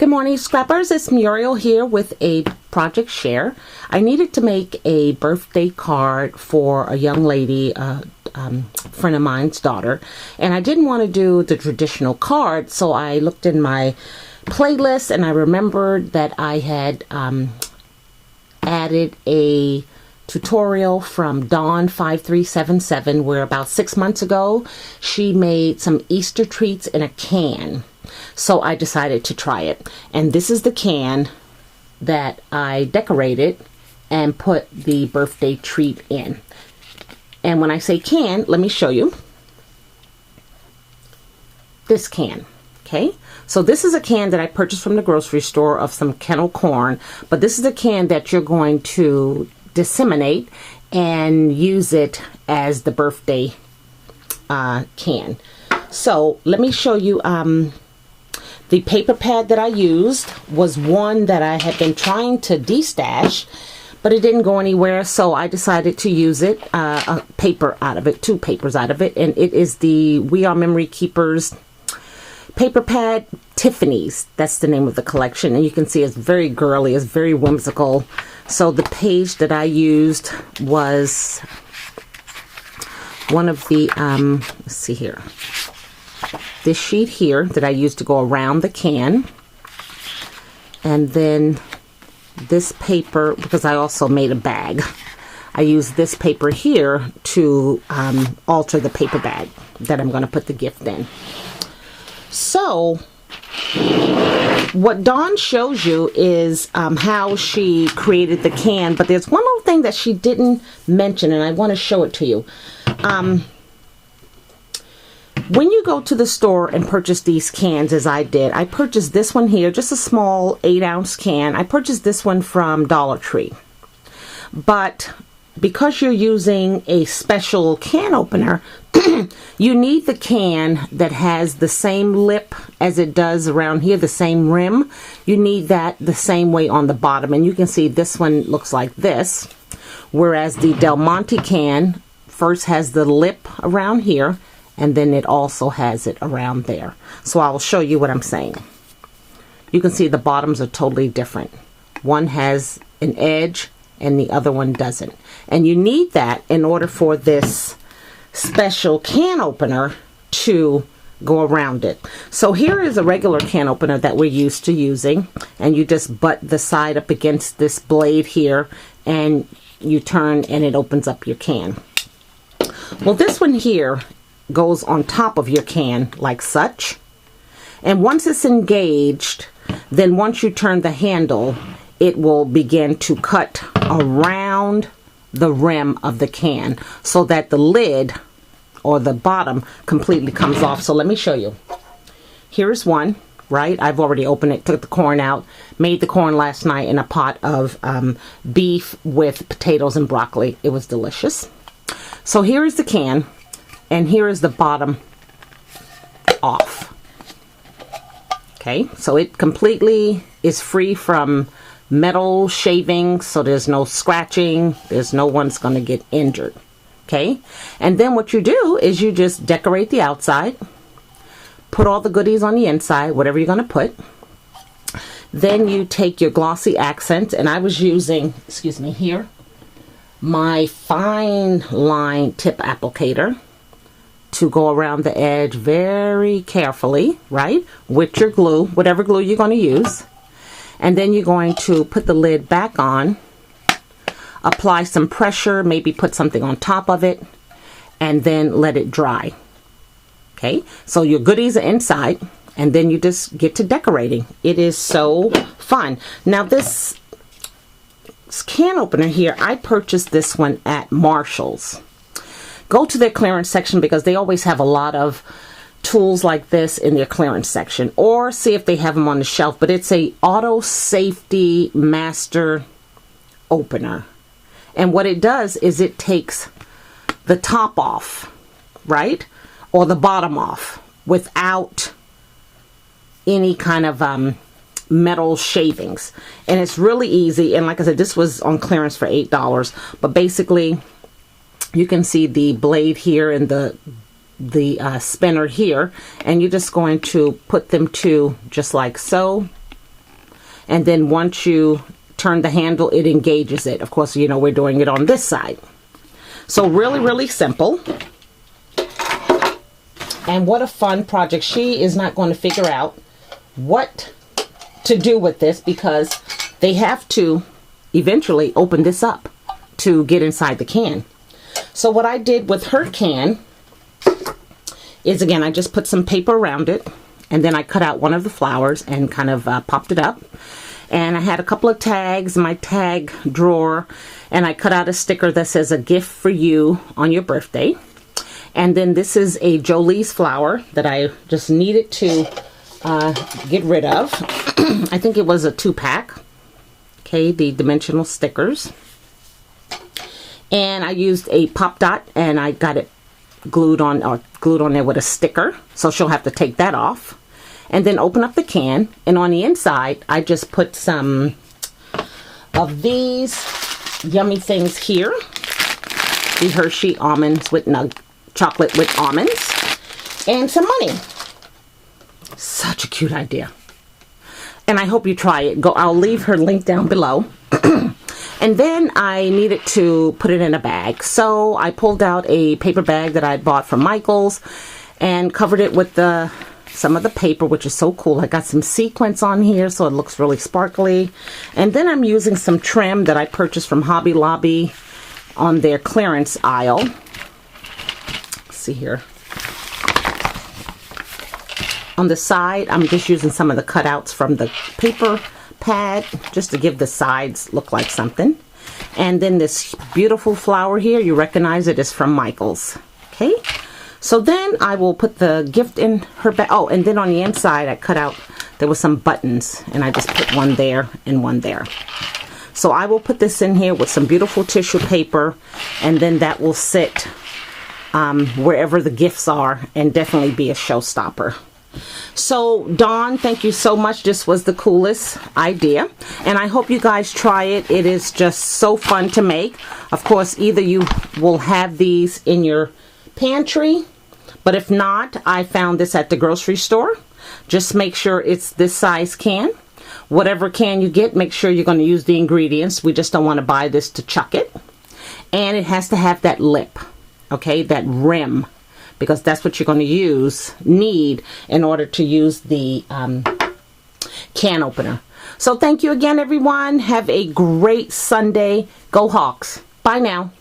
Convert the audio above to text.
Good morning, scrappers. It's Muriel here with a project share. I needed to make a birthday card for a young lady, friend of mine's daughter, and I didn't want to do the traditional card, so I looked in my playlist and I remembered that I had added a tutorial from Dawn5377 where about 6 months ago she made some Easter treats in a can. So I decided to try it, and this is the can that I decorated and put the birthday treat in. And when I say can, let me show you this can. Okay, so this is a can that I purchased from the grocery store of some kennel corn, but this is a can that you're going to disseminate and use it as the birthday can. So let me show you. The paper pad that I used was one that I had been trying to destash, but it didn't go anywhere, so I decided to use it, a paper out of it, 2 papers out of it, and it is the WeRMemory Keepers paper pad, Tiffany's. That's the name of the collection, and you can see it's very girly, it's very whimsical. So the page that I used was one of the, let's see here. This sheet here that I used to go around the can, and then this paper, because I also made a bag, I used this paper here to alter the paper bag that I'm going to put the gift in. So what Dawn shows you is how she created the can, but there's one little thing that she didn't mention, and I want to show it to you. When you go to the store and purchase these cans, as I did, I purchased this one here, just a small 8-ounce can. I purchased this one from Dollar Tree. But because you're using a special can opener, you need the can that has the same lip as it does around here, the same rim. You need that the same way on the bottom. And you can see this one looks like this, whereas the Del Monte can first has the lip around here, and then it also has it around there. So I will show you what I'm saying. You can see the bottoms are totally different. One has an edge and the other one doesn't. And you need that in order for this special can opener to go around it. So here is a regular can opener that we're used to using, and you just butt the side up against this blade here and you turn and it opens up your can. Well, this one here goes on top of your can like such, and once it's engaged, then once you turn the handle, it will begin to cut around the rim of the can so that the lid or the bottom completely comes off. So let me show you. Here's one, right? I've already opened it, took the corn out, made the corn last night in a pot of beef with potatoes and broccoli. It was delicious. So here is the can, and here is the bottom off. Okay, so it completely is free from metal shaving, so there's no scratching, there's no one's going to get injured. Okay, and then what you do is you just decorate the outside, put all the goodies on the inside, whatever you're going to put. Then you take your glossy accent, and I was using, excuse me, here, my fine line tip applicator to go around the edge very carefully, right, with your glue, whatever glue you're going to use. And then you're going to put the lid back on, apply some pressure, maybe put something on top of it, and then let it dry. Okay, so your goodies are inside, and then you just get to decorating. It is so fun. Now this can opener here, I purchased this one at Marshall's. Go to their clearance section because they always have a lot of tools like this in their clearance section, or see if they have them on the shelf. But it's a auto safety master opener, and what it does is it takes the top off, right, or the bottom off without any kind of metal shavings, and it's really easy. And like I said, this was on clearance for $8, but basically you can see the blade here and the spinner here, and you're just going to put them to just like so, And then once you turn the handle, it engages it. Of course, you know, we're doing it on this side. So really, really simple. And what a fun project. She is not going to figure out what to do with this because they have to eventually open this up to get inside the can. So what I did with her can is, again, I just put some paper around it, and then I cut out one of the flowers and kind of popped it up. And I had a couple of tags in my tag drawer, and I cut out a sticker that says, "A gift for you on your birthday." And then this is a Jolie's flower that I just needed to get rid of. I think it was a 2-pack. Okay, the dimensional stickers. And I used a pop dot, and I got it glued on there with a sticker. So she'll have to take that off. And then open up the can, and on the inside, I just put some of these yummy things here. The Hershey almonds with chocolate with almonds, and some money. Such a cute idea. And I hope you try it. I'll leave her link down below. And then I needed to put it in a bag. So I pulled out a paper bag that I had bought from Michael's and covered it with some of the paper, which is so cool. I got some sequins on here, so it looks really sparkly. And then I'm using some trim that I purchased from Hobby Lobby on their clearance aisle. Let's see here. On the side, I'm just using some of the cutouts from the paper pad just to give the sides look like something. And then this beautiful flower here, you recognize it is from Michael's. Okay. So then I will put the gift in her bag. Oh, and then on the inside, I cut out, there was some buttons, and I just put one there and one there. So I will put this in here with some beautiful tissue paper, and then that will sit wherever the gifts are and definitely be a showstopper. So Dawn, thank you so much. This was the coolest idea, and I hope you guys try it. It is just so fun to make. Of course, either you will have these in your pantry, but if not, I found this at the grocery store. Just make sure it's this size can. Whatever can you get, make sure you're going to use the ingredients. We just don't want to buy this to chuck it. And it has to have that lip, okay, that rim, because that's what you're going to need in order to use the can opener. So thank you again, everyone. Have a great Sunday. Go Hawks. Bye now.